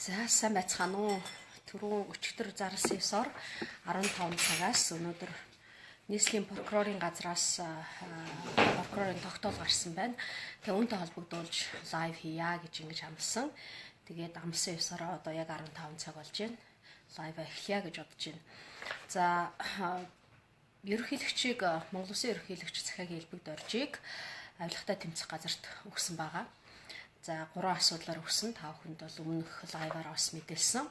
За сайн байцгаана уу? Түрүү өчигдөр зарласан ёсоор 15 цагаас өнөөдөр нийслэлийн прокурорын газраас прокурорын тогтоол гарсан байна. Тэгээ үүнтэй холбогдуулж лайв хийя гэж ингэж амласан. Тэгээд амласан ёсоор одоо яг 15 цаг болж байна. Лайв эхлэе гэж бодож байна. За ерөнхийлөгчийг Монгол Улсын ерөнхийлөгч Захиагийн Элбэг Доржийг авилгатай тэмцэх газарт өгсөн байгаа. За 3 асуудлаар өгсөн. Та бүхэнд бол өмнөх лайваар бас мэдээлсэн.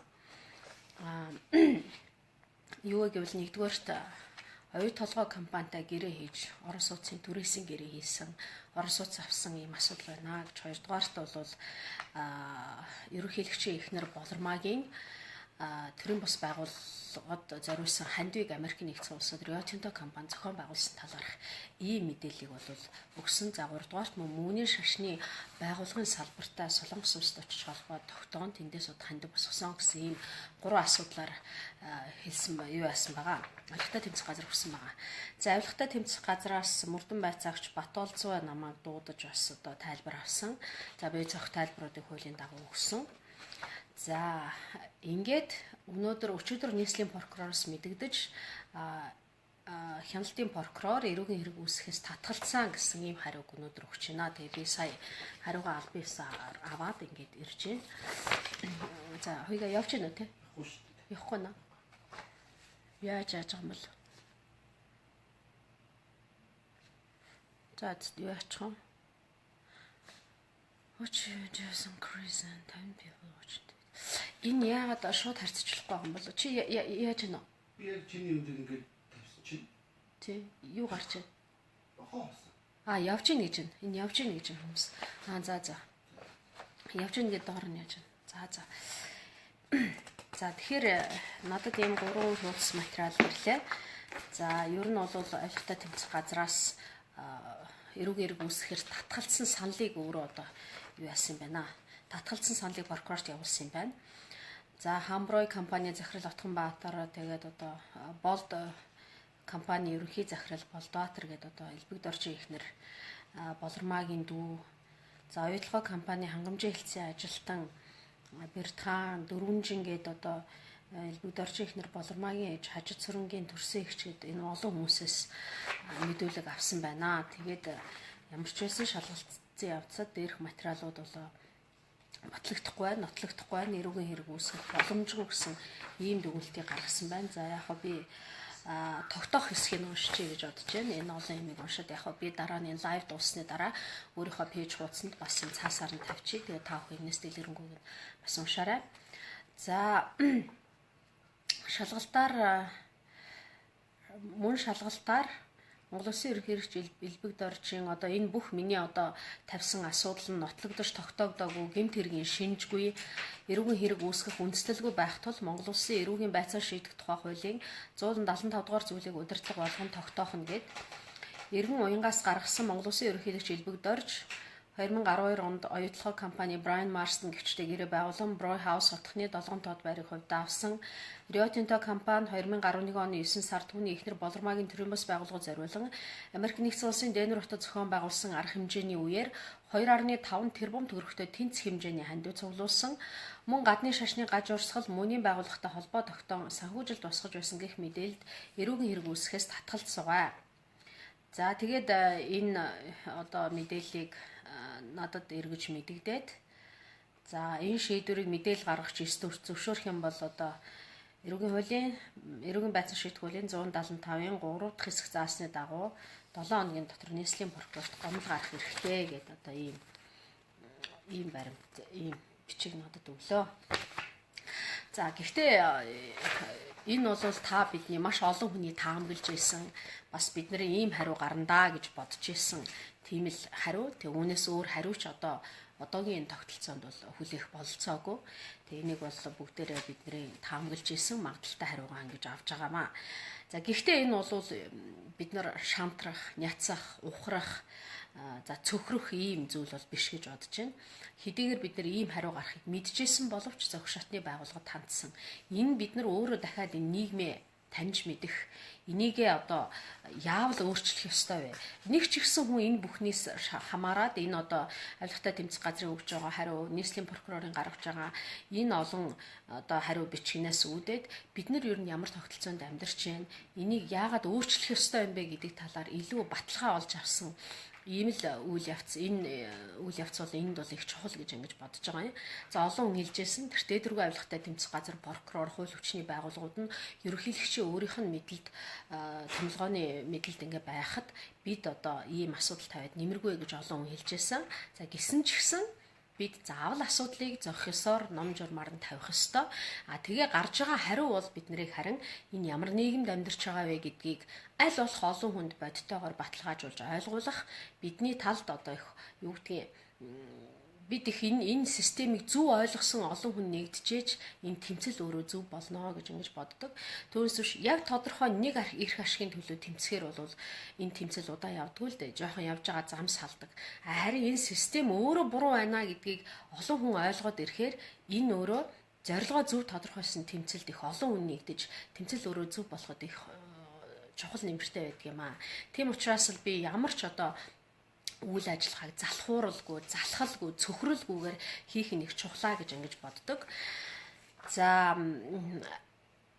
Юу гэвэл нэгдүгээрт оюу толгой компанитай гэрээ хийж, орон сууцын түрээсийн гэрээ хийсэн, орон сууц авсан ийм асуудал байна гэж. Хоёрдугаарт бол ерөнхийлөгчийн эхнэр Болормагийн төрийн бус байгууллагад зориулсан хандвиг Америкийн нэгдсэн улсад Rio Tinto компани зохион байгуулсан талаарх ийм мэдээллийг бол өгсөн. За 3-дугаарт мөнгөний шашны байгууллагын салбартай Солонгос улсад очиж холбоод тогтоон тэндээс хандив босгосон гэсэн ийм 3 асуудлаар хэлсэн юу яасан байгаа. Авилгатай тэмцэх газар өгсөн байгаа. За авилгатай тэмцэх газраас Мөрдөн байцаагч Батолзуу намайг дуудаж бас одоо тайлбар авсан. За би зөвхөн тайлбаруудыг хуулийн дагуу өгсөн. За ингээд өчигдөр нийслэлийн прокуророос мэдэгдэж хяналтын прокурор эрүүгийн хэрэг үүсгэхээс татгалцсан гэсэн ийм хариуг өнөөдөр өгч байна. Тэгээ би сая хариугаа аль биесээр аваад ингээд ирж байна. За хоёгаа явж гэнэ үү те? Явахгүй наа. Яаж байгаа юм бол. За юу яачих вэ? Watch Jason Chris and 10 people watched. Энэ яагаад шууд харьцуулахгүй байгаа юм бол чи яаж гэнэ? Би яг чиний үндэ ингээд тавьсан чинь. Тий, юу гарч байна? Хоосон. Явж гин гэж байна. Энэ явж гин гэж байна хүмүүс. За. Явж гин гэдэг доор нь яаж байна? За. За тэгэхээр надад ийм 3 хуудас материал ирлээ. За ер нь бол авилгатай тэмцэх газраас эрүүгийн хэрэг үүсгэхээр татгалцсан саналыг өөрөө одоо юу яасан юм байна? Татгалцсан саналыг прокурорт явуулсан юм байна. За Хамброй компани захирал Отгонбаатар тэгээд одоо Болд компани ерөнхий захирал Болдбаатар гэдэг одоо Элбэг Доржийн эхнэр Болормагийн дүү. За оюутлогоо компани хангамжийн хэлтсийн ажилтан Бэрдхан Дөрвөнжин гэдэг одоо Элбэг Доржийн эхнэр Болормагийн ээж Хажид Сүрэнгийн төрсөн эгч гэдэг энэ олон хүмүүсээс мэдүүлэг авсан байна. Тэгээд ямар ч байсан шалгалтын явцад дээрх материалууд бол батлагдахгүй, нотлогдохгүй, эрүүгийн хэрэг үүсгэх боломжгүй гэсэн ийм дүгнэлтийг гаргасан байна. За яг би тогтоох хэсгийг уншчихъя гэж бодож байна. Энэ олон юмыг уншаад яг би дараа нь лайв дууссаны дараа өөрийнхөө пэйж хуудсанд бас юм цаасаар нь тавьчих. Тэгээ та бүхэн энэс дэлгэрэнгүй бас уншаарай. За шалгалтаар Монгол Улсын ерөнхийлөгч Элбэг Доржийн одоо энэ бүх миний одоо тавьсан асуудал нь нотлогдож тогтоогдоогүй, гэмт хэргийн шинжгүй, эрүүгийн хэрэг үүсгэх үндслэлгүй байх тул Монгол Улсын эрүүгийн байцаа шийдэх тухай хуулийн 175 дугаар зүйлийг удирдлага болгон тогтоох нь гэд эргэн уянгаас гаргасан Монгол Улсын ерөнхийлөгч Элбэг Дорж 2012 онд оюутлогоо компани Brian Marsden гэгчтэй гэрээ байгуулан Bro House хотхны 7 тоод байрыг хувьд авсан. Rio Tinto компани 2011 оны 9 сард түүний эхнэр Болормагийн төрийн бус байгууллагад зориулан Америк нэгдсэн улсын Денвер хотод зохион байгуулсан арга хэмжээний үеэр 2.5 тэрбум төгрөгтэй тэнцэх хэмжээний хандив цуглуулсан. Мөн гадны шашны гаж урсгал мөний байгууллагатай холбоо тогтоон санхүүжилт босгож байсан гэх мэдээлэлд эрүүгийн хэрэг үүсгэхээс татгалцсан. За тэгээд энэ одоо мэдээллийг надад эргэж мэдэгдээд за энэ шийдвэрийг мэдээлэл гаргах зөвшөөрөх юм бол одоо эрүүгийн байцаан шийдэх хуулийн 175-ын 3 дахь хэсэг заасны дагуу 7 хоногийн дотор нийслэлийн прокурорт гомдол гарах хэрэгтэй гэдэг одоо ийм баримт ийм бичиг надад өглөө. За гэхдээ энэ бол та бидний маш олон хүний таамаглаж ирсэн бас бидний ийм хариу гарандаа гэж бодож ирсэн тийм л хариу. Тэг үүнээс өөр хариуч одоогийн тогтолцоонд бол хүлээх бололцоогүй. Тэг энийг бол бүгдээрээ бидний таамаглаж ирсэн магадaltaй хариугаа ингэж авч байгаамаа. За гэхдээ энэ бол бид нар шантрах, няцах, ухрах, за цөхрөх ийм зүйл бол биш гэж бодож байна. Хэдийгээр бид нар ийм хариу гарахыг мэдчихсэн боловч зохих шатны байгууллагад хандсан. Энэ бид нар өөрөө дахиад энэ нийгмээ таньж мэдэх энийгээ одоо яавал өөрчлөх ёстой вэ? Нэг ч ихсэн хүн энэ бүхнээс хамаарад энэ одоо авилгатай тэмцэх газрын өгж байгаа хариу, нийслэлийн прокурорын гаргаж байгаа энэ олон одоо хариу бичгнээс үүдээд бид нар ер нь ямар тогтолцоонд амьдарч байна, энийг яагаад өөрчлөх ёстой юм бэ гэдэг талаар илүү баталгаа олж авсан ийм л үйл явц, энэ үйл явц бол энд бол их чухал гэж ингэж бодож байгаа юм. За олон хүн хэлжсэн тэр дээдрүүгээ авилгатай тэмцэх газар прокурор, хууль хүчний байгууллагууд нь ерөнхийлөгчийн өөрийнх нь мэдэлд томилгооны мэдэлд ингээ байхад бид одоо ийм асуудал тавиад нэмэргүй гэж олон хүн хэлжсэн. За гисэн ч гэсэн бид заавал асуудлыг зохих ёсоор ном журмаар нь тавих ёстой. Тэгээ гарч байгаа хариу бол бид нарыг харин энэ ямар нийгэмд амьдарч байгаа вэ гэдгийг аль болох олон хүнд бодтойгоор баталгаажуулж ойлгуулах бидний талд одоо их юу гэдгийг бид их энэ системийг зөв ойлгосон олон хүн нэгдэжээж энэ тэмцэл өөрөө зөв болно гэж ингэж боддог. Түүнээс биш яг тодорхой нэг эрх ашигын төлөө тэмцэхээр бол энэ тэмцэл удаан явдгүй л дээ. Жохон явж байгаа зам салдаг. Харин энэ систем өөрөө буруу байна гэдгийг олон хүн ойлгоод ирэхээр энэ өөрөө зорилгоо зөв тодорхойлсон тэмцэлд их олон хүн нэгдэж тэмцэл өөрөө зөв болоход их чухал нэмэртэй байдаг юм аа. Тийм учраас л би ямар ч одоо үйл ажиллагааг залхууралгүй, залхалгүй, цөхрөлгүйгээр хийх нь их чухлаа гэж ингэж боддог. За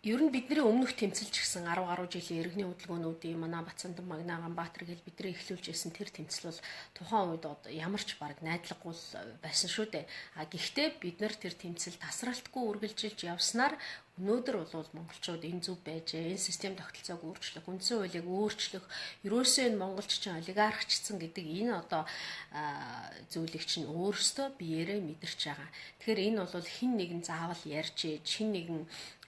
ер нь бидний өмнөх тэмцэлж гисэн 10 гаруй жилийн иргэний хөдөлгөөнүүдийн манай Бацандан Магна Ганбаатар гэл бидний эхлүүлж ирсэн тэр тэмцэл бол тухайн үед ямар ч баг найдлаггүй байсан шүү дээ. Гэхдээ бид нар тэр тэмцэл тасралтгүй үргэлжилж явснаар өнөөдөр бол монголчууд энэ зүв байжээ, энэ систем тогтолцоог өөрчлөх, үндсэн хуулийг өөрчлөх, ерөөсөө энэ монголччин олигархчсан гэдэг энэ одоо зүйлийг чинь өөрөөсөө биеэрээ мэдэрч байгаа. Тэгэхээр энэ бол хин нэгэн заавал ярьж ээж, хин нэгэн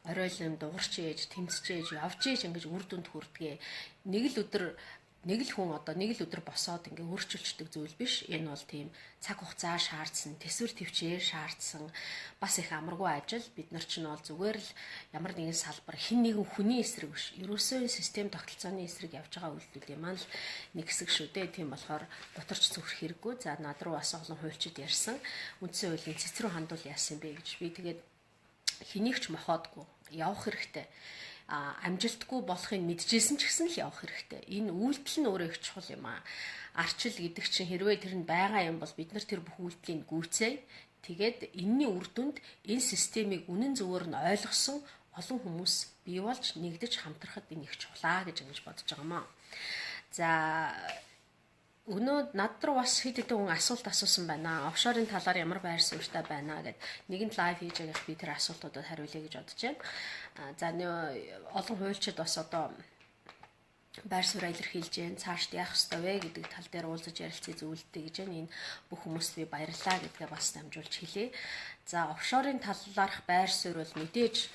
оройлон дуурч ээж, тэмцэж ээж, явж ээж ингэж үр дүнд хүрдэгэ. Нэг л хүн одоо нэг л өдөр босоод ингээ өөрчилчдөг зүйл биш. Энэ бол тийм цаг хугацаа шаардсан, төсвөр төвчээр шаардсан бас их амаргүй ажил. Бид нар ч нь бол зүгээр л ямар нэгэн салбар хэн нэгэн хүний эсрэг биш. Ерөөсөө систем тогтолцооны эсрэг явж байгаа үйлдэл юм аа л нэг хэсэг шүү дээ. Тийм болохоор бутарч зүрх хэрэггүй. За над руу бас олон хуульчид ярьсан. Үндсэн хуулийн цэцрүү хандвал яасан бэ гэж би тэгээд хэнийг ч мохоодгүй явах хэрэгтэй. Амжилтгүй болохыг мэдчихсэн ч гэсэн л явах хэрэгтэй. Энэ үйлдэл нь өөрөө их чухал юм аа. Арчил гэдэг чинь хэрвээ тэр нь байгаа юм бол бид нар тэр бүх үйлдэлийн гүйцээ тэгээд энэний үр дүнд энэ системийг үнэн зөвөөр нь ойлгосон олон хүмүүс бий болж нэгдэж хамтрахад энэ их чухлаа гэж ингэж бодож байгаа юм аа. За өнөө над руу бас хэд хэдэн хүн асуулт асуусан байна. Офшорын талаар ямар байр суурьтай байна гэд нэгэнд лайв хийж байгаа би тэр асуултуудад хариулъя гэж бодож байна. За олон хуульчид бас одоо байр сууриа илэрхийлж जैन цаашд яах ёстой вэ гэдэг тал дээр уулзаж ярилцъя зөвлөдэй гэж энэ бүх хүмүүст би баярлалаа гэдгээ бас дамжуулж хэлье. За офшорын талаарх байр суурь бол мэдээж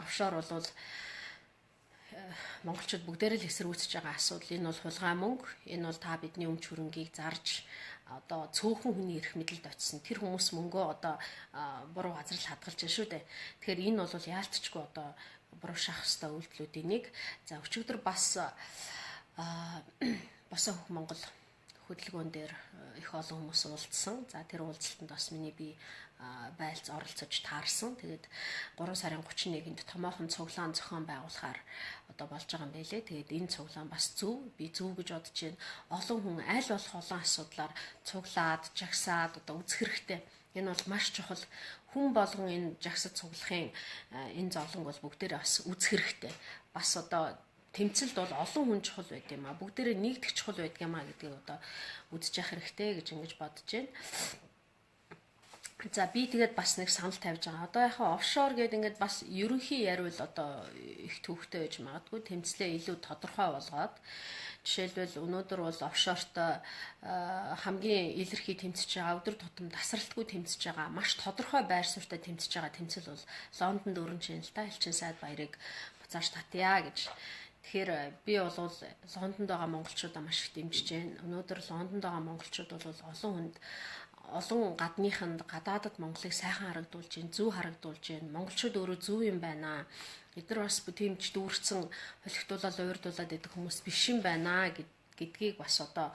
офшор бол монголчууд бүгдээрээ л эсэргүүцэж байгаа асуудал. Энэ бол хулгай мөнгө. Энэ бол та бидний өмч хөрөнгийг зарж одоо цөөхөн хүний эрх мэдэлд очисон. Тэр хүмүүс мөнгөө одоо буруу газар л хадгалж байна шүү дээ. Тэгэхээр энэ бол яалтчгүй одоо буруу шахах ёстой үйлдэлүүдийн нэг. За өчигдөр бас босоо хөх Монгол хөдөлгөөн дээр их олон хүмүүс уулзсан. За тэр уулзалтанд бас миний би байлц оролцож таарсан. Тэгээд 3 сарын 31-нд томоохон цуглаан зохион байгуулахаар одоо болж байгаа юм байлээ. Тэгээд энэ цуглаан бас зөв, би зөв гэж бодож байна. Олон хүн аль болох олон асуудлаар цуглаад, жагсаад одоо үзэх хэрэгтэй. Энэ бол маш чухал. Хүн болгон энэ жагсад цуглахын энэ зовлонг бол бүгдээрээ бас үзэх хэрэгтэй. Бас одоо тэмцэлд бол олон хүн чухал байд юм а. Бүгдээрээ нэгдэх чухал байдаг юм а гэдгийг одоо үзэж явах хэрэгтэй гэж ингэж бодож байна. За би тэгээд бас нэг санал тавьж байгаа. Одоо яхаа офшор гэдэг ингээд бас ерөнхий яриул одоо их төвхтэй байж магадгүй тэмцлээ илүү тодорхой болгоод жишээлбэл өнөөдөр бол офшортой хамгийн илэрхий тэмцэж байгаа өдөр тутам тасралтгүй тэмцэж байгаа маш тодорхой байр суурьтай тэмцэж байгаа тэмцэл бол Лондонд өрн чинь л та Элчин сайд баярыг буцааж татъя гэж. Тэгэхээр би бол Лондонд байгаа монголчуудаа маш их дэмжиж байна. Өнөөдөр Лондонд байгаа монголчууд бол олон хүнд олон гадныханд гадаадад Монголыг сайхан харагдуулж байна, зөв харагдуулж байна. Монголчууд өөрөө зөв юм байна. Эдгээр бас тэмч дүүрсэн холигтуулаад уурдуулаад идэх хүмүүс биш юм байна гэдгийг бас одоо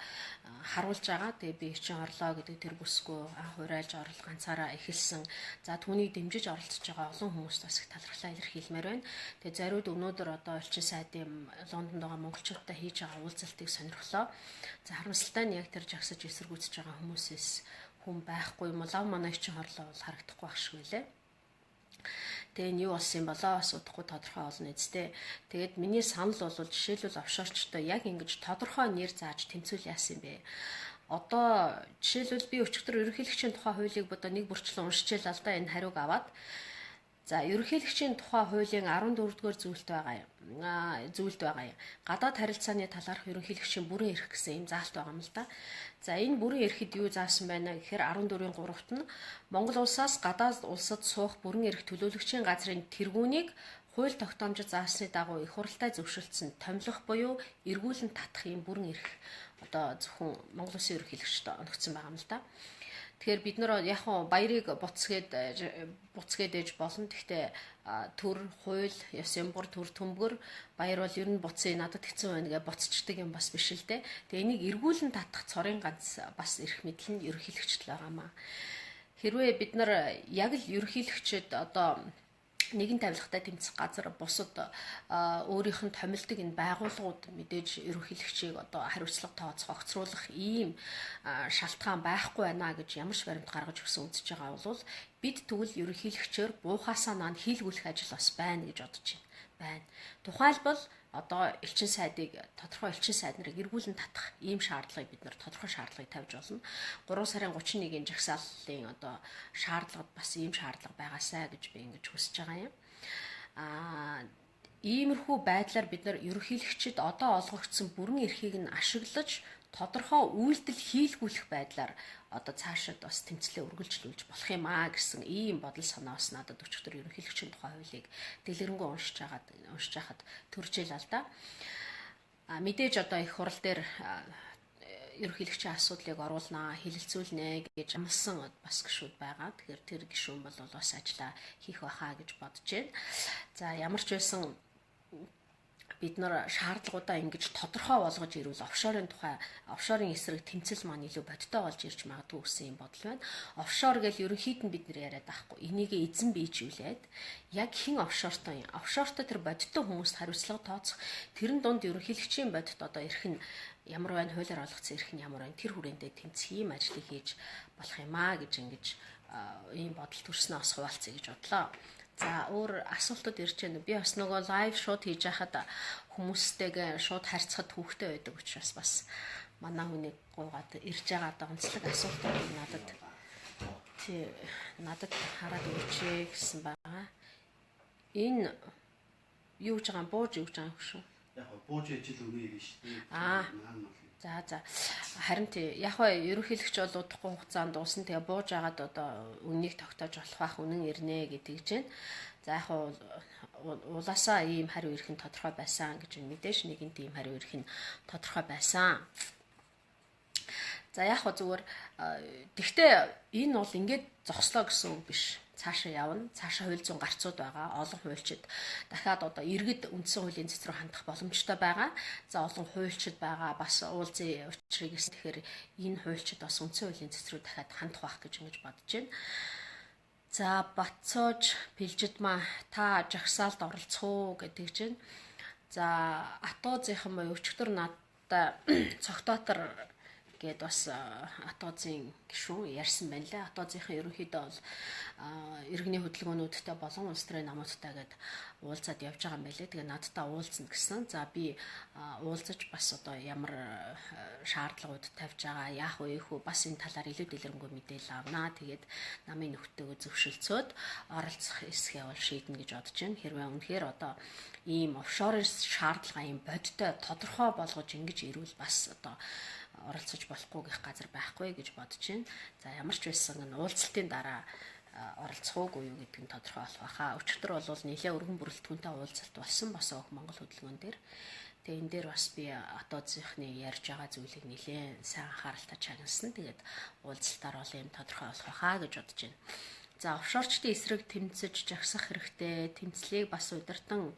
харуулж байгаа. Тэгээ би чинь орлоо гэдэг тэр бүсгүй хурайлж орол ганцаараа эхэлсэн. За түүнийг дэмжиж оролцож байгаа олон хүмүүст бас их талархлаа илэрхийлмээр байна. Тэгээ зариуд өнөөдөр одоо элчин сайдын Лондонд байгаа монголчуудтай хийж байгаа уулзалтыг сонирхлоо. За харамсалтай нь яг тэр жагсаж эсэргүүцэж байгаа хүмүүсээс хүн байхгүй юм. Лав манай чинь хорлоо бол харагдахгүй байх шиг үлээ. Тэгээ нь юу болсон болоо асуудахгүй тодорхой олно эцтэй. Тэгээд миний санал бол жишээлбэл офшорчтой яг ингэж тодорхой нэр зааж тэмцүүл яасан юм бэ? Одоо жишээлбэл би өчигдөр ерөнхийлөгчийн тухай хуулийг бодоо нэг бүрчлэн уншчихлаа л да энэ хариуг аваад. За ерөнхийлөгчийн тухай хуулийн 14-р зүйлд байгаа юм. Гадаад харилцааны талаарх ерөнхийлөгчийн бүрэн эрх гэсэн юм заалт байгаа юм л да. За энэ бүрэн эрхэд юу заасан байна гэхээр 14-ийн 3-т нь Монгол улсаас гадаад улсад суух бүрэн эрх төлөөлөгчийн газрын тэргүүнийг хууль тогтоомжид заасны дагуу их хурлтай зөвшөөрсөн томилох буюу эргүүлэн татах юм бүрэн эрх одоо зөвхөн Монгол улсын ерөнхийлөгчд оногдсон байгаа юм л да. Тэгэхээр бид нар яг баярыг буцгээд ээж болно. Гэхдээ төр, хууль, ёс юмбар, төр төмгөр баяр бол ер нь буцъя надад хэцүү байна гэж буцчдаг юм бас биш л дээ. Тэгээ энийг эргүүлэн татах цорын ганц бас эрх мэдэл нь ерөнхийлөгчд байгаамаа. Хэрвээ бид нар яг л ерөнхийлөгчд одоо нэгэн тавилгатай тэмцэх газар бусад өөрийнх нь томилдог энэ байгууллагууд мэдээж ерөнхийлөгчийг одоо хариуцлага тооцох, огцруулах ийм шалтгаан байхгүй байна гэж ямар ч баримт гаргаж өгсөн үзэж байгаа бол бид тэгвэл ерөнхийлөгчөөр буухасаа наан хийлгүүлэх ажил бас байна гэж бодож байна. Тухайлбал одоо элчин сайдыг тодорхой элчин сайд нарыг эргүүлэн татах ийм шаардлагыг бид нар тодорхой шаардлагыг тавьж болно. 3 сарын 31-ийн жагсааллын одоо шаардлагад бас ийм шаардлага байгаасай гэж би ингэж хүсэж байгаа юм. Иймэрхүү байдлаар бид нар ерөнхийлөгчид одоо олгогдсон бүрэн эрхийг нь ашиглаж тодорхой үйлдэл хийлгүүлэх байдлаар одоо цаашид бас тэмцлээ үргэлжлүүлж болох юм гэсэн ийм бодол санаа бас надад өчигдөр ерөнхийлөгчийн тухай хуулийг дэлгэрэнгүй уншиж хахад төрж ийл л да. Мэдээж одоо их хурал дээр ерөнхийлөгчийн асуудлыг оруулнаа, хэлэлцүүлнэ гэж амласан бас гишүүд байгаа. Тэгэхээр тэр гишүүн бол бас ажиллаа хийх байхаа гэж бодож байна. За ямар ч байсан бид нар шаардлагуудаа ингэж тодорхой болгож ирвэл офшорын эсрэг тэмцэл маань илүү бодиттой болж ирж магадгүй гэсэн юм бодол байна. Офшор гэж ерөнхийд нь бид нар яриад байхгүй. Энийг эзэн биежүүлээд яг хэн офшортой юм? Офшортой тэр бодиттой хүмүүст хариуцлага тооцох. Тэрэн дунд ерөнхийлөгчийн бодит одоо эрх нь ямар байна, хуулиар олгоцсон эрх нь ямар байна? Тэр хүрээндээ тэмцэх ийм ажлыг хийж болох юм аа гэж ингэж ийм бодол төрснөө бас хуваалцъя гэж бодлоо. За өөр асуултууд ирж байна. Би бас нөгөө лайв шууд хийж байхад хүмүүстэйгээ шууд харьцахад төвхтэй байдаг учраас бас манай хүнийг гуйгаад ирж байгаа одоо онцлог асуултуудыг надад хараад өгчээ гэсэн байгаа. Энэ юу гэж байгаа бууж юу гэж байгаа юм шүү. Яг бууж ижил үнэ ирнэ шүү дээ. За харин тий яг ерөнхийлөгч бол удахгүй хугацаанд дуусна. Тэгээ бууж агаад одоо үннийг тогтоож болох байх үнэн ирнэ гэдэг чинь. За яг улаасаа ийм хариу ирэх нь тодорхой байсан гэж мэдээж нэгэн тийм хариу ирэх нь тодорхой байсан. За яг зүгээр тэгтээ энэ бол ингээд зогслоо гэсэн үг биш. Цаашаа явна. Цаашаа хууль зүйн гарцууд байгаа. Олон хуульчид дахиад одоо иргэд үндсэн хуулийн цэц рүү хандах боломжтой байгаа. За олон хуульчид байгаа. Бас уулзын учрыг тэгэхээр энэ хуульчид бас үндсэн хуулийн цэц рүү дахиад хандах байх гэж ингэж бодож байна. За Батцоож Пилжидмаа та жагсаалд оролцох уу гэдэг чинь. За Атуузынхан боёо өчигдөр надад цогтоотор гээд бас Атуузын гишүүн ярьсан байна лээ. Атуузынхан ерөнхийдөө бол иргэний хөдөлгөөнүүдтэй болон улс төрийн намуудтай гээд уулзаад явж байгаа юм байлээ. Тэгээ надтай уулзна гэсэн. За би уулзаж бас одоо ямар шаардлагууд тавьж байгаа, яах вэ хүү бас энэ талаар илүү дэлгэрэнгүй мэдээлэл авнаа. Тэгээд намын нөхдөөгөө зөвшөлдсөд оролцох эсгээ бол шийднэ гэж бодож байна. Хэрвээ үнэхээр одоо ийм офшорын шаардлага ийм бодтой тодорхой болгож ингэж ирвэл бас одоо оролцож болохгүй гэх газар байхгүй гэж бодож байна. За ямар ч байсан уулзалтын дараа оролцох уугүй юу гэдэг нь тодорхой болох байхаа. Өчигдөр бол нэлээ өргөн бүрэлдэхүүнтэй уулзалт болсон босоо Монгол хөдөлгөөн дээр. Тэгээ энэ дээр бас би Атуузынхны ярьж байгаа зүйлийг нэлээ сайн анхааралтай чагнасан. Тэгээд уулзалтаар бол юм тодорхой болох байхаа гэж бодож байна. За офшорчдын эсрэг тэмцэж жагсах хэрэгтэй. Тэмцлийг бас удирдан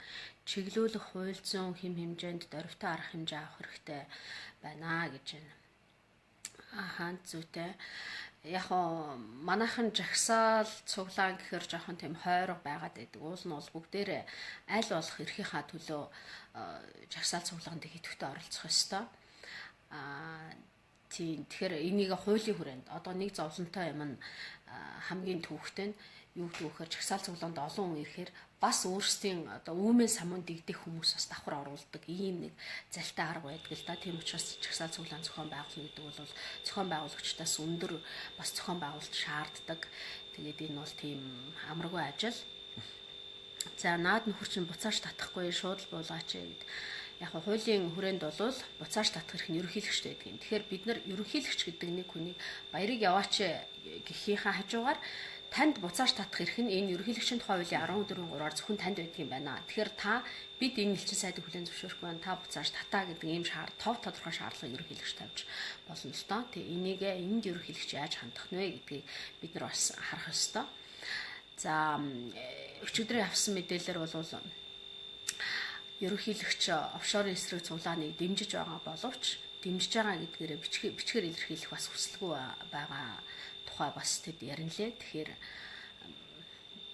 чиглүүлэх хууль зүйн хэм хэмжээнд дөрвтэй арга хэмжээ авах хэрэгтэй байна гэж байна. Зүйтэй. Яг манайхан жагсаал цуглаан гэхэр жоохон тийм хойрог байгаад байдаг. Уул нь бол бүгдээрээ аль болох эрхийнхаа төлөө жагсаал цуглаанд идэвхтэй оролцох ёстой. Тийм тэгэхээр энийг хуулийн хүрээнд одоо нэг зовлонтой юм нь хамгийн түүхтэй нь юу гэдэг вэхээр жагсаал цуглаанд олон хүн ирэхээр бас өөрсдийн одоо үүмэн самуун дэгдэх хүмүүс бас давхар оруулдаг ийм нэг залтай арга байдаг л да. Тийм учраас жагсаал цуглаан зохион байгуулна гэдэг бол зохион байгуулагчдаас өндөр бас зохион байгуулалт шаарддаг. Тэгээд энэ бол тийм амаргүй ажил. За наад нөхөр чинь буцааж татахгүй шууд л буулгаач гэд. Яг хуулийн хүрээнд бол буцааж татах хэрэг нь ерөнхийлөгчтэй байдаг юм. Тэгэхээр бид нар ерөнхийлөгч гэдэг нэг хүнийг баярыг яваач гэхийнхаа хажуугаар танд буцааж татах эрх нь энэ ерөнхийлөгчийн тухай хуулийн 14.3-аар зөвхөн танд байдаг юм байна. Тэгэхээр та бид энэ элчин сайдыг хүлээн зөвшөөрөх байна. Та буцааж татаа гэдэг ийм тодорхой шаардлагыг ерөнхийлөгч тавьж болно л доо. Тэгээ энийг энд ерөнхийлөгч яаж хандах нь вэ гэдгийг бид нар бас харах ёстой. За өчигдрийн авсан мэдээлэлээр бол ерөнхийлөгч офшорын эсрэг цуглааныг дэмжиж байгаа боловч дэмжиж байгаа гэдгээрээ бичгээр илэрхийлэх бас хүсэлгүй байгаа тухай бас тэд ярина лээ. Тэгэхээр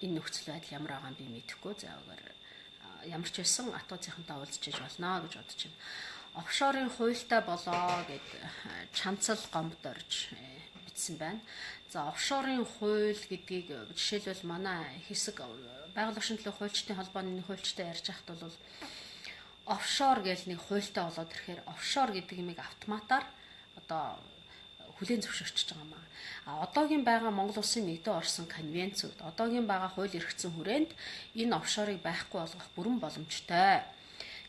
энэ нөхцөл байдал ямар байгаа юм би мэдэхгүй. Заагаар ямар ч байсан атуузынхантай уулзч болно гэж бодож байна. Офшорын хуультай болоо гэд чанцал гомд орж бичсэн байна. За офшорын хууль гэдгийг жишээлбэл манай хэсэг байгаль орчин төлөө хуульчдын холбооны хуульчтай ярьж байхад бол офшор гэж нэг хуультай болоод ирэхээр офшор гэдэг юмыг автоматар одоо хүлээн зөвшөөрч байгаа юм аа. Одоогийн байгаа Монгол Улсын нэгдээ орсон конвенцүүд, одоогийн байгаа хууль эрхцэн хүрээнд энэ офшорыг байхгүй болгох бүрэн боломжтой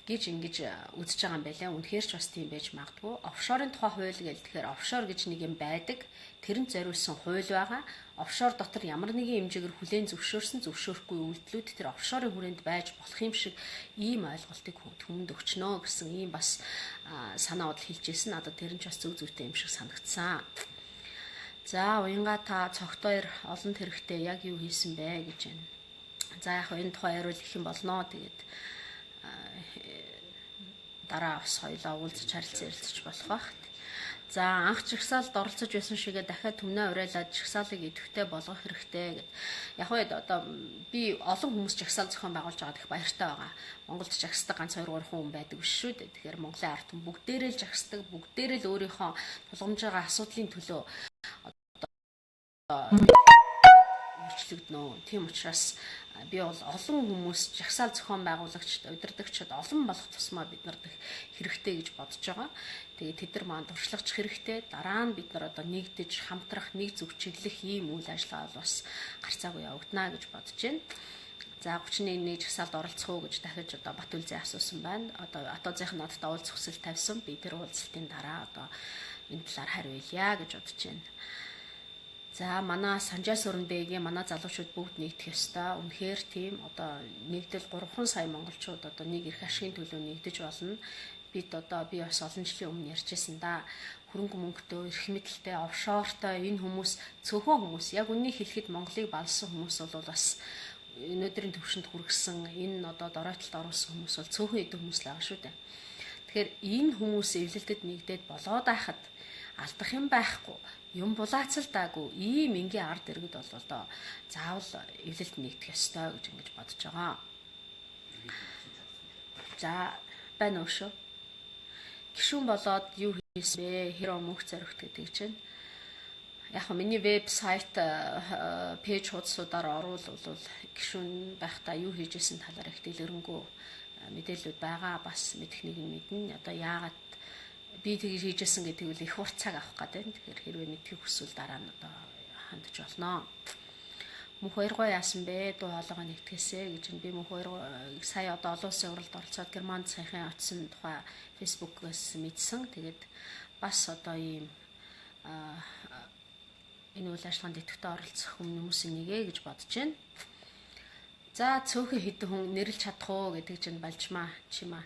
гэж ингэж үзэж байгаа юм байлаа. Үнэхээр ч бас тийм байж магадгүй. Офшорын тухай хууль гэж тэгэхээр офшор гэж нэг юм байдаг. Тэрэнд зориулсан хууль байгаа. Офшор дотор ямар нэгэн хэмжээгээр хүлээн зөвшөөрсөн зөвшөөрөхгүй үйлдэлүүд тэр офшорын хүрээнд байж болох юм шиг ийм ойлголтыг хүнд өгчнөө гэсэн ийм бас санаа бодол хэлжсэн. Надад тэр нь ч бас зөв зүйтэй юм шиг санагдсан. За уянга та цогтойр олонд хэрэгтэй яг юу хийсэн бэ гэж байна. За яг энэ тухай яриул их юм болноо. Тэгээд дараа бас хоёлаа уулзаж харилцан ярилцаж болох байх. За анх жагсаалд оролцож байсан шигээ дахиад түмнээ урайлаад жагсаалыг идэвхтэй болгох хэрэгтэй гэд. Яг үед одоо би олон хүмүүс жагсаал зохион байгуулж байгаад их баяртай байгаа. Монголд жагсдаг ганц 2-3 хүн байдаг биш шүү дээ. Тэгэхээр Монголын ард түмэн бүгдээрээ л жагсдаг, бүгдээрээ л өөрийнхөө тулгамж байгаа асуудлын төлөө үйлчлэгдэнэ. Тийм учраас би бол олон хүмүүс жагсаал зохион байгуулагчид, удирдагчид олон болох тусмаа бид нарт хэрэгтэй гэж бодож байгаа. Тэгээд тэд нар маань туршлагачих хэрэгтэй. Дараа нь бид нар одоо нэгдэж хамтрах, нэг зөв чиглэх ийм үйл ажиллагаа бас гарцаагүй явагдана гэж бодож байна. За 31-ний жагсаалд оролцох уу гэж дахиж одоо Батүлзээ асуусан байна. Одоо Атуузынх надад уулзах хүсэл тавьсан. Би тэр уулзалтын дараа одоо энэ талаар хариулъя гэж бодож байна. За манай Санжаа Сүрэнбэгийн манай залуучууд бүгд нэгдэх ёстой. Үнэхээр тийм одоо нэгдэл 3 сая монголчууд одоо нэг эрх ашигын төлөө нэгдэж болно. Би бас олон жилийн өмнө ярьжсэн да. Хөрөнгө мөнгөтэй, эрх мэдэлтэй, офшортой энэ хүмүүс цөөхөн хүмүүс. Яг үнийг хэлэхэд Монголыг балсан хүмүүс бол бас өнөөдрийн төвшөнд хүргэсэн энэ одоо доройтолд оруулсан хүмүүс бол цөөхөн эдэн хүмүүс л байгаа шүү дээ. Тэгэхээр энэ хүмүүс эвлэлтэд нэгдээд болоод байхад алдах юм байхгүй. Юм булаацалдаагүй ийм энгийн ард иргэд бол одоо заавал эвлэлд нэгдэх ёстой гэж ингэж бодож байгаа. За байна уу шүү. Гишүүн болоод юу хийсэн бэ? Хэр мөнх зоригт гэдэг чинь. Яг миний вебсайт пэйж хуудасуудаар оруулвал гишүүн байхдаа юу хийжсэн талаар их дэлгэрэнгүй мэдээлэлүүд байгаа. Бас мэдэх нэг юм мэднэ. Одоо яагаад би тэгж хийжсэн гэдэг үл их урт цаг авах гэдэг. Тэгэхээр хэрвээ мэдхийг хүсвэл дараа нь одоо хандж болно. Мөнх 2 гоо яасан бэ? Дуу хоолойгоо нэгтгэсэ гэж би мөнх 2 сая одоо олон улсын уралд оролцоод Германд саяхан очсон тухай фэйсбүүкээс мэдсэн. Тэгээд бас одоо ийм энэ үйл ажиллагаанд идэвхтэй оролцох хүмүүсийн нэгэ гэж бодож байна. За цөөхөн хэдэн хүн нэрлж чадах уу гэдэг чинь балжмаа чимаа.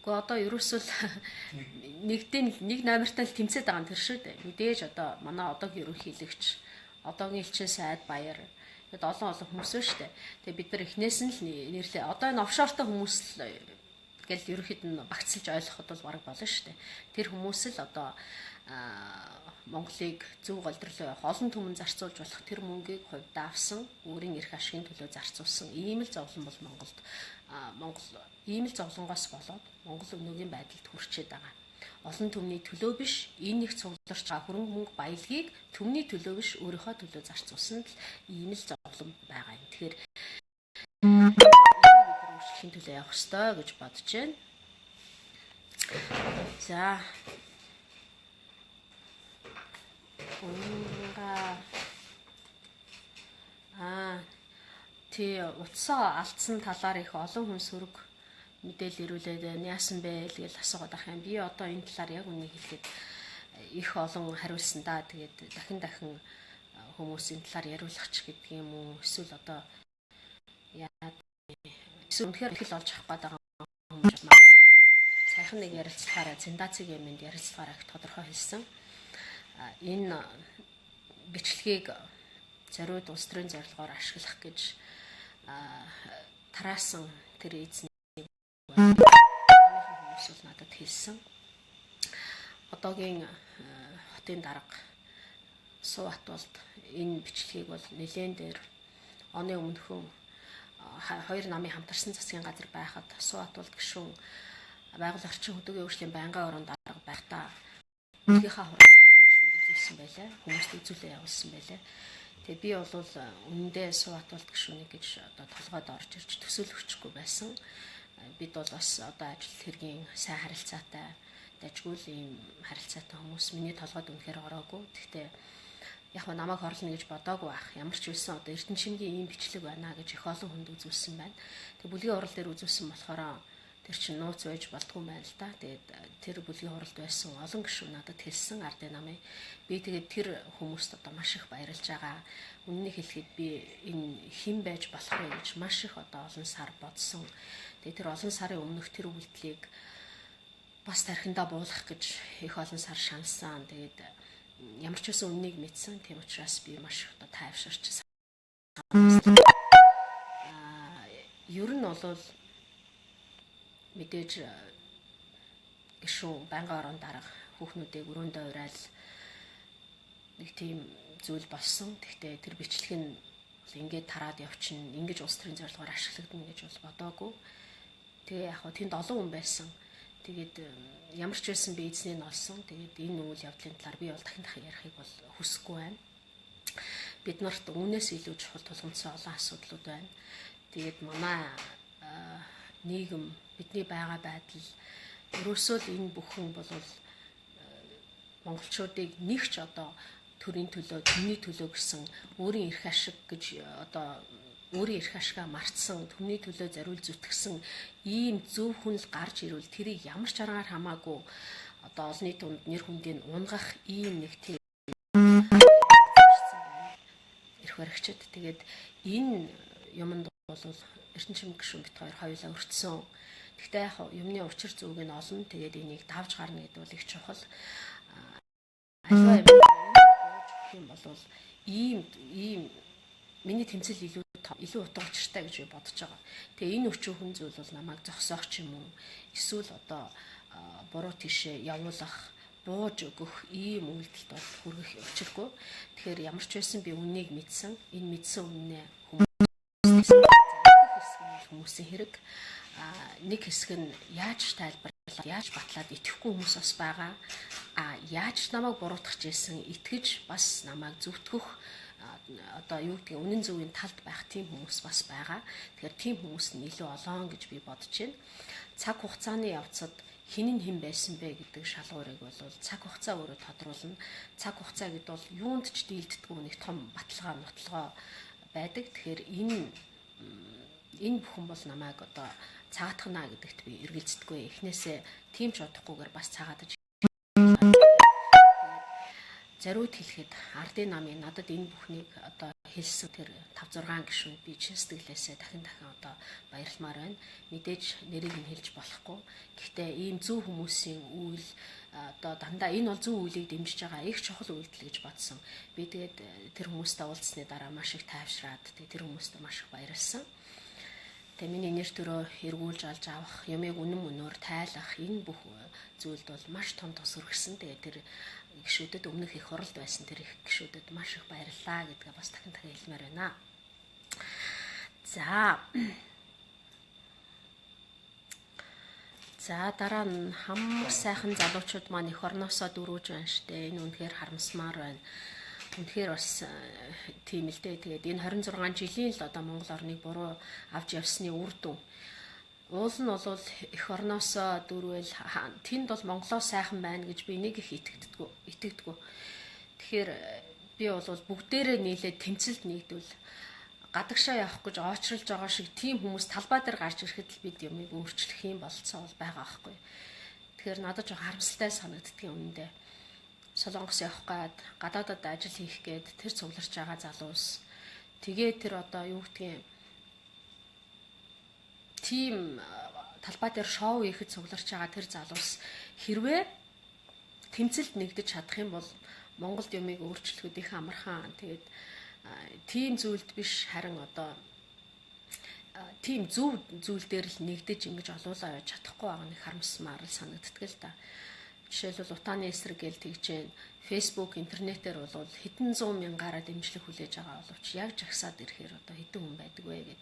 Уу одоо ерөөсөл нэг номертай л тэмцээд байгаа юм тэр шүү дээ. Мэдээж одоо манай одоогийн ерөнхийлөгч, одоогийн элчин сайд баяр Тэгэд олон хүмүүс байна шүү дээ. Тэгээ бид нар эхнээс нь л нэрлээ. Одоо энэ офшортой хүмүүс л гэл ерөөхдөө нь багцлж ойлгоход бол бараг болно шүү дээ. Тэр хүмүүс л одоо Монголыг зөв голдролоо явах олон түмэн зарцуулж болох тэр мөнгийг хувьдаа авсан, өөрийн эрх ашигын төлөө зарцуулсан ийм л зовлон бол Монгол ийм л зовлонгоос болоод Монгол өнөөгийн байдалд хүрчээд байгаа. Олон түмний төлөө биш, энэ их цугларч байгаа хөрөнгө мөнгө баялагийг түмний төлөө биш өөрийнхөө төлөө зарцуулсан л ийм л зовлон байгаа юм. Тэгэхээр өөрчлөхийн төлөө явах ёстой гэж бодож байна. За утсаа алдсан талаар их олон хүн сөрөг мэдээлэл ирүүлээд яасан бэ гэж асуугаад байх юм. Би одоо энэ талаар яг үнийг хэлэхэд их олон хариулсан да. Тэгээд дахин хүмүүс энэ талаар яриулах ч гэдэг юм уу? Эсвэл одоо эсвэл үнэхээр их л олж авах гээд байгаа хүмүүс сайхан нэг ярилцлагаараа Зиндацыг юмд ярилцлагаараа их тодорхой хэлсэн. Энэ бичлэгийг зориуд улс төрийн зорилгоор ашиглах гэж тараасан тэр эзний хүмүүс бол надад хэлсэн. Одоогийн хотын дарга Сувбат болд энэ бичлэгийг бол нэлээд дээр оны өмнөхөн хоёр намын хамтарсан засгийн газар байхад Сувбат болд гишүүн байгаль орчин хөдөөгийн хөгжлийн байнгын орон дарга байхдаа өөрийнхөө үзүүлсэн байлаа. Хүмүүст үзүүлээ явуулсан байлаа. Тэгээ би бол үнэндээ Сувбат болд гишүүнийг гэж одоо толгойд орж ирж төсөөлөгчгүй байсан. Бид бол бас одоо ажил хэргийн сайн харилцаатай, дажгүй л ийм харилцаатай хүмүүс миний толгойд үнэхээр ороогүй. Гэхдээ яг нь намайг хорлно гэж бодоогүй байх. Ямар ч үсэн одоо Эрдэнэчимгийн ийм бичлэг байна гэж их олон хүнд үзүүлсэн байна. Тэгээ бүлгийн хурал дээр үзүүлсэн болохоор тэр чинь нууц байж болдгүй байна л да. Тэгээд тэр бүлгийн хуралд байсан олон гишүүн надад хэлсэн ардын намын. Би тэгээд тэр хүмүүст одоо маш их баярлж байгаа. Үннийг хэлэхэд би энэ хэн байж болох вэ гэж маш их одоо олон сар бодсон. Тэгээд тэр олон сарын өмнөх тэр үйлдэлийг бас тархиндаа буулгах гэж их олон сар шаналсан. Тэгээд ямар ч үсэн үннийг мэдсэн. Тийм учраас би маш их одоо тайвширч ер нь бол мэдээж гишүүн байнгын орон дарга хүүхнүүдийг өрөөндөө уриал нэг тийм зүйл болсон. Гэхдээ тэр бичлэг нь ингээд тараад явчихна. Ингэж улс төрийн зорилгоор ашиглагдана гэж бол бодоогүй. Тэгээ яг хөө тэнд олон хүн байсан. Тэгээд ямар ч байсан би эзнийг нь олсон. Тэгээд энэ үйл явдлын талаар би бол дахин ярихыг бол хүсэхгүй байна. Бид нарт үүнээс илүү чухал тулгымцсан олон асуудлууд байна. Тэгээд манай нийгэм бидний байгаа байдал ерөөсөө л энэ бүхэн бол монголчуудыг нэгч одоо төрийн төлөө, түмний төлөө гэсэн өөрийн эрх ашиг гэж одоо өөрийн эрх ашигаа мартсан, түмний төлөө зориул зүтгэсэн ийм зөв хүн л гарч ирвэл тэрийг ямар ч аргаар хамаагүй одоо олонний дунд нэр хүндийг унгах ийм нэг тийм эрх баригчид. Тэгээд энэ юмд бол Эрдэнэчим гишүүн бит хоёулаа өртсөн. Гэхдээ яг юмны учир зүг нь олон. Тэгээд энийг давж гарна гэдэг бол их чухал. Аливаа юм бол ийм миний тэмцэл илүү утга учиртай гэж би бодож байгаа. Тэгээ энэ өчүүхэн зүйл бол намайг зогсоох ч юм уу эсвэл одоо буруу тишээ явуулах, бууж өгөх ийм үйлдэлд бол хүргэх учиргүй. Тэгэхээр ямар ч байсан би үннийг мэдсэн. Энэ мэдсэн үннээ хүмүүсийн хэрэг нэг хэсэг нь яаж тайлбарлаад яаж батлаад итгэхгүй хүмүүс бас байгаа. Яаж намайг буруутгах гэсэн итгэж бас намайг зүвтгөх одоо юу гэдгийг үнэн зөвийн талд байх тийм хүмүүс бас байгаа. Тэгэхээр тийм хүмүүс нь илүү олон гэж би бодож байна. Цаг хугацааны явцад хин нь хэн байсан бэ гэдэг шалгуурыг бол цаг хугацаа өөрөө тодруулна. Цаг хугацаа гэдэг бол юунд ч дийлддэггүй нэг том баталгаа нутлогоо байдаг. Тэгэхээр энэ бүхэн бол намайг одоо цагаатгана гэдэгт би эргэлздэггүй. Эхнээсээ тийм ч бодохгүйгээр бас цагаатаж. зориуд хэлэхэд ардын намын надад энэ бүхнийг одоо хэлсэн тэр 5 6 гишүүнд би чин сэтгэлээсээ дахин одоо баярлмаар байна. Мэдээж нэрийг нь хэлж болохгүй. Гэхдээ ийм зөв хүмүүсийн үйл одоо дандаа энэ бол зөв үйлийг дэмжиж байгаа их чухал үйлдэл гэж бодсон. Би тэгээд тэр хүмүүстэй уулзсны дараа маш их тайвшраад тэр хүмүүст маш их баярлсан. Тэгээ миний нэр төрөө эргүүлж олж авах, юмыг үнэн мөнөөр тайлах энэ бүх зүйлд бол маш том тус өргөсөн. Тэгээ тэр гишүүдэд өмнөх их хуралд байсан тэр их гишүүдэд маш их баярлалаа гэдгээ бас дахин хэлмээр байна. За дараа нь хамаг сайхан залуучууд маань эх орноосоо дөрвөж байна штэ. Энэ үнэхээр харамсмаар байна. Үнэхээр бас тийм л дээ. Тэгээд энэ 26 жилийн л одоо Монгол орныг буруу авч явсны үр дүн. Уул нь бол эх орноосоо дөрвөл тэнд бол Монголоо сайхан байна гэж би нэг их итгэдэггүй. Тэгэхээр би бол бүгдээрээ нийлээд тэмцэлд нэгдвэл гадагшаа явах гэж очролж байгаа шиг тийм хүмүүс талбай дээр гарч ирэхэд л бид юмыг өөрчлөх юм болцоо бол байгаа байхгүй. Тэгэхээр надад жоо харамсалтай санагддгийн үнэндээ. Солонгос явах гээд гадаадад ажил хийх гээд тэр цугларч байгаа залуус. Тэгээ тэр одоо юу гэдгийг тийм талбай дээр шоу хийхэд цугларч байгаа тэр залуус хэрвээ тэмцэлд нэгдэж чадах юм бол Монголд юмыг өөрчлөхөд их амархан. Тэгээд тийм зүйлд биш харин одоо тийм зөв зүйл дээр л нэгдэж ингэж олуулаа явж чадахгүй байгаа нэг харамсмаар л санагддаг л да. Жишээлбэл утааны эсрэг гэл тэгж Facebook, интернетээр бол хэдэн 100 мянгаараа дэмжлэг хүлээж байгаа боловч яг жагсаад ирэхээр одоо хэдэн хүн байдаг вэ гэд.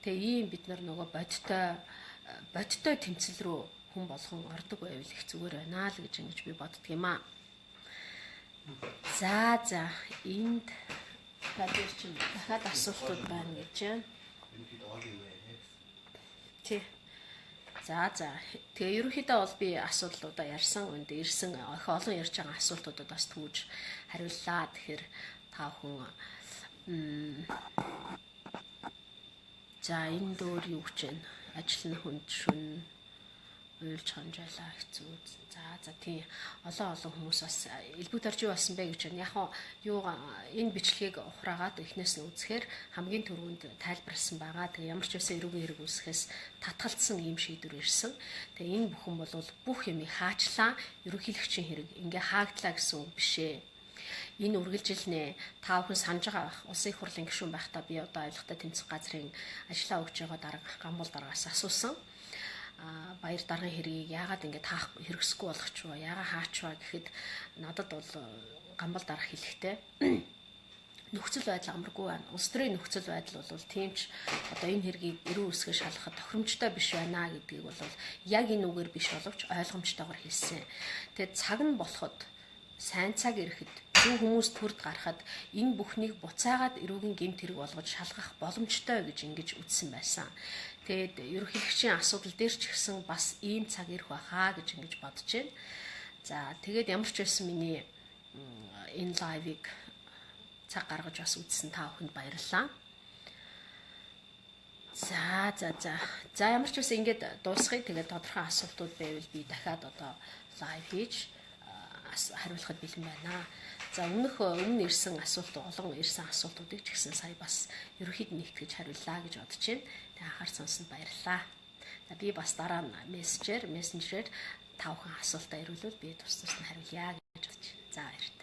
Тэгээ ийм бид нар нөгөө бодтой тэмцэл рүү хүн болгон ордог байвал их зүгээр байна л гэж ингэж би боддөг юм аа. За энд гадар чинь дахиад асуултууд байна гэж байна. Тий. За тэгээ ерөнхийдөө бол би асуудлуудаа ярьсан үнд ирсэн их олон ярьж байгаа асуултуудад бас түүж хариуллаа. Тэгэхээр та бүхэн за энэ дөр юу гэж байна? Ажил нь хүнд шүн уйлж ханжаалаа хэцүү. За тийм олон хүмүүс бас элбэг тарж юу болсон бэ гэж байна. Яг юу энэ бичлэгийг ухраагаад эхнээс нь үзэхээр хамгийн түрүүнд тайлбарлсан байгаа. Тэгээ ямар ч байсан эрүүгийн хэрэг үүсгэхээс татгалцсан ийм шийдвэр ирсэн. Тэгээ энэ бүхэн бол бүх юмыг хаачлаа. Ерөнхийлөгчийн хэрэг ингээ хаагдлаа гэсэн үг биш ээ. Энэ үргэлжилнэ. Та бүхэн санаж байгаа бах. Улсын их хурлын гишүүн байхдаа би одоо авилгатай тэмцэх газрын ажиллаа өгч байгаа дарга гамбал даргаас асуусан. Баяр даргын хэргийг яагаад ингэ таах хэрэгсэхгүй болгоч вэ? Яагаад хаачваа гэхэд надад бол гамбал дарга хэлэхдээ нөхцөл байдал амаргүй байна. Улс төрийн нөхцөл байдал бол тиймч одоо энэ хэргийг эрүү үсгээ шалгахад тохиромжтой биш байна гэдгийг бол яг энэ үгээр биш боловч ойлгомжтойгоор хэлсэн. Тэгээд цаг нь болоход сайн цаг ирэхэд зөв хүмүүс төрд гарахад энэ бүхнийг буцаагаад эрүүгийн гэмт хэрэг болгож шалгах боломжтой гэж ингэж үздсэн байсан. Тэгээд ерөнхийлөгчийн асуудал дээр ч гэсэн бас ийм цаг ирэх байхаа гэж ингэж бодож байна. За тэгээд ямар ч байсан миний энэ лайвыг цаг гаргаж бас үзсэн та бүхэнд баярлалаа. За ямар ч байсан ингэж дуусгая. Тэгээд тодорхой асуултууд байвал би дахиад одоо лайв хийж хариулахад бэлэн байна. За өмнө ирсэн олон ирсэн асуултуудыг ч гэсэн сая бас ерөнхийд нэгтгэж хариуллаа гэж бодож байна. Тэгээ анхаар сонсонд баярлалаа. За би бас дараа нь мессенжээр та бүхэн асуултаа ирүүлвэл би тус нь хариулъя гэж бодож байна. За баярлалаа.